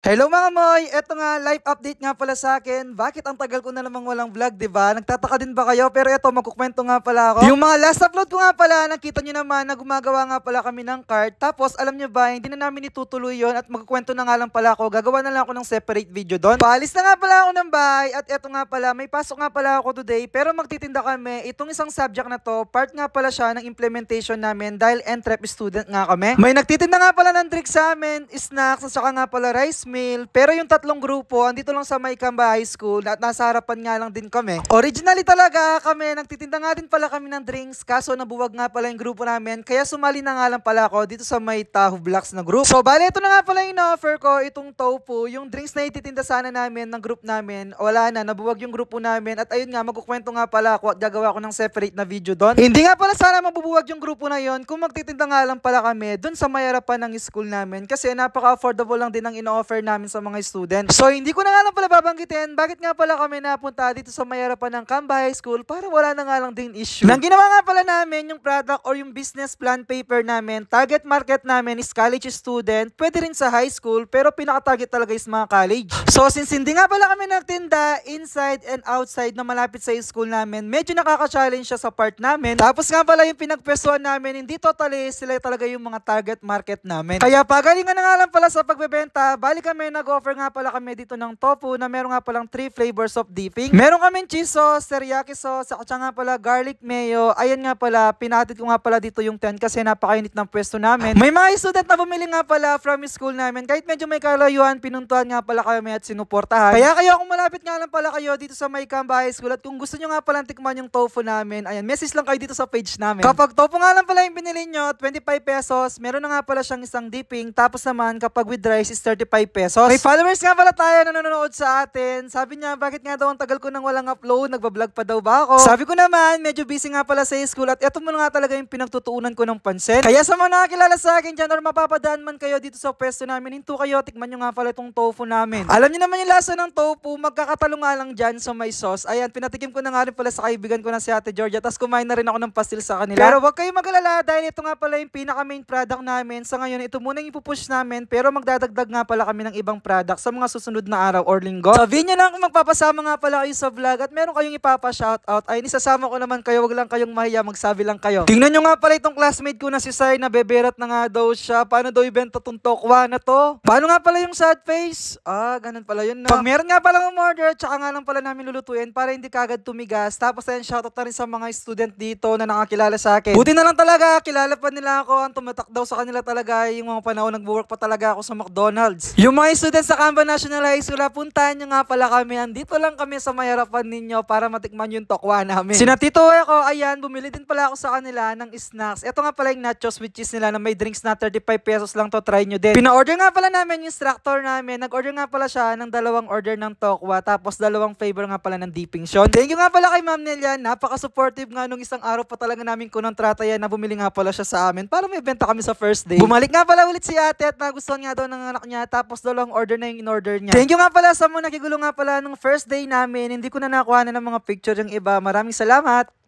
Hello mga moy! Eto nga, live update nga pala sa akin. Bakit ang tagal ko na namang walang vlog, di ba? Nagtataka din ba kayo? Pero eto, magkukwento nga pala ako. Yung mga last upload ko nga pala, nakita nyo naman na gumagawa nga pala kami ng cart. Tapos, alam nyo ba, hindi na namin itutuloy yon at magkukwento na nga lang pala ako. Gagawa na lang ako ng separate video doon. Paalis na nga pala ako ng bahay at eto nga pala, may pasok nga pala ako today. Pero magtitinda kami. Itong isang subject na to, part nga pala siya ng implementation namin dahil entrep student nga kami. May nagtitinda nga pala ng drinks sa amin, snacks, at saka nga pala rice meal. Pero yung tatlong grupo, andito lang sa Maykamba High School at nasa harapan nga lang din kami. Originally talaga kami, nagtitinda nga din pala kami ng drinks, kaso nabuwag nga pala yung grupo namin, kaya sumali na nga lang pala ako dito sa may Tahoe Blocks na group. So bale, ito na nga pala yung offer ko, itong tofu, yung drinks na ititinda sana namin ng group namin, wala na, nabuwag yung grupo namin at ayun nga, magkukwento nga pala ako at gagawa ko ng separate na video doon. Hindi nga pala sana mabubuwag yung grupo na yon kung magtitinda nga lang pala kami doon sa may harapan ng school namin kasi napaka-affordable lang din ang ino-offer namin sa mga student. So hindi ko na nga lang pala babanggitin bakit nga pala kami napunta dito sa may harapan ng Kamba High School para wala na nga lang din issue. Nang ginawa nga pala namin yung product or yung business plan paper namin, target market namin is college student, pwede rin sa high school pero pinaka-target talaga is mga college. So since hindi nga pala kami nagtinda inside and outside na malapit sa school namin, medyo nakaka-challenge siya sa part namin. Tapos nga pala yung pinagpesuan namin, hindi totally sila talaga yung mga target market namin. Kaya pagalingan na nga lang pala sa pagbebenta, balik kami nag-offer nga pala kami dito ng tofu na meron nga palang 3 flavors of dipping. Meron kaming cheese sauce, teriyaki sauce, at nga pala garlic mayo. Ayan nga pala, pinatid ko nga pala dito yung tent kasi napakainit ng pwesto namin. May mga student na bumili nga pala from school namin. Kahit medyo may kalayuan, pinuntuhan nga pala kami at sinuportahan. Kaya kayo kung malapit nga lang pala kayo dito sa Maykamba High School at kung gusto nyo nga pala tikman yung tofu namin, ayan, message lang kayo dito sa page namin. Kapag tofu nga lang pala yung binili nyo, 25 pesos, meron na nga pala siyang isang dipping. Tapos naman, kapag with rice is 35 pesos. May followers nga pala tayo na nanonood sa atin. Sabi niya, bakit nga daw ang tagal ko nang walang upload? Nagbablog pa daw ba ako? Sabi ko naman, medyo busy nga pala sa school at eto mo nga talaga yung pinagtutuunan ko ng pansin. Kaya sa mga nakakilala sa akin dyan or mapapadaan man kayo dito sa pwesto namin, hinto kayo, tikman nyo nga pala itong tofu namin. Alam niyo naman yung lasa ng tofu, magkakatalo nga lang dyan sa may sauce. Ayan, pinatikim ko na nga rin pala sa kaibigan ko na si Ate Georgia, tapos kumain na rin ako ng pastil sa kanila. Pero wag kayong mag-alala dahil ito nga pala yung pinaka main product namin. Sa ngayon, ito muna yung ipupush namin, pero magdadagdag nga pala kami ng ibang product sa mga susunod na araw or linggo. Sabihin nyo lang kung magpapasama nga pala kayo sa vlog at meron kayong ipapa-shoutout, ay nisasama ko naman kayo, wag lang kayong mahiya, magsabi lang kayo. Tingnan nyo nga pala itong classmate ko na si Sai, na beberat na nga daw siya. Paano daw ibenta tong tokwa na to? Paano nga pala yung sad face? Ganun pala yun na. Pag meron nga pala ng order, tsaka nga lang pala namin lulutuin para hindi kagad tumigas. Tapos ayun, shoutout na rin sa mga student dito na nakakilala sa akin. Buti na lang talaga, kilala pa nila ako. Ang tumatak daw sa kanila talaga yung mga panahon nag-work pa talaga ako sa McDonald's. Yung mga students sa Kamba National High School, puntahan nyo nga pala kami. Andito lang kami sa may harapan ninyo para matikman yung tokwa namin. Sinatito ako, ayan, bumili din pala ako sa kanila ng snacks. Ito nga pala yung nachos with cheese nila na may drinks na 35 pesos lang to, try nyo din. Pina-order nga pala namin yung instructor namin. Nag-order nga pala siya ng 2 order ng tokwa, tapos 2 flavor nga pala ng dipping shot. Thank you nga pala kay Ma'am Nelian. Napaka-supportive nga nung isang araw pa talaga namin kunontrata yan na bumili nga pala siya sa amin para may benta kami sa first day. Bumalik nga pala ulit si ate at nagustuhan nga daw ng anak niya, tapos 2 order na yung in-order niya. Thank you nga pala sa mga nakigulo nga pala nung first day namin. Hindi ko na nakuha na ng mga picture yung iba. Maraming salamat!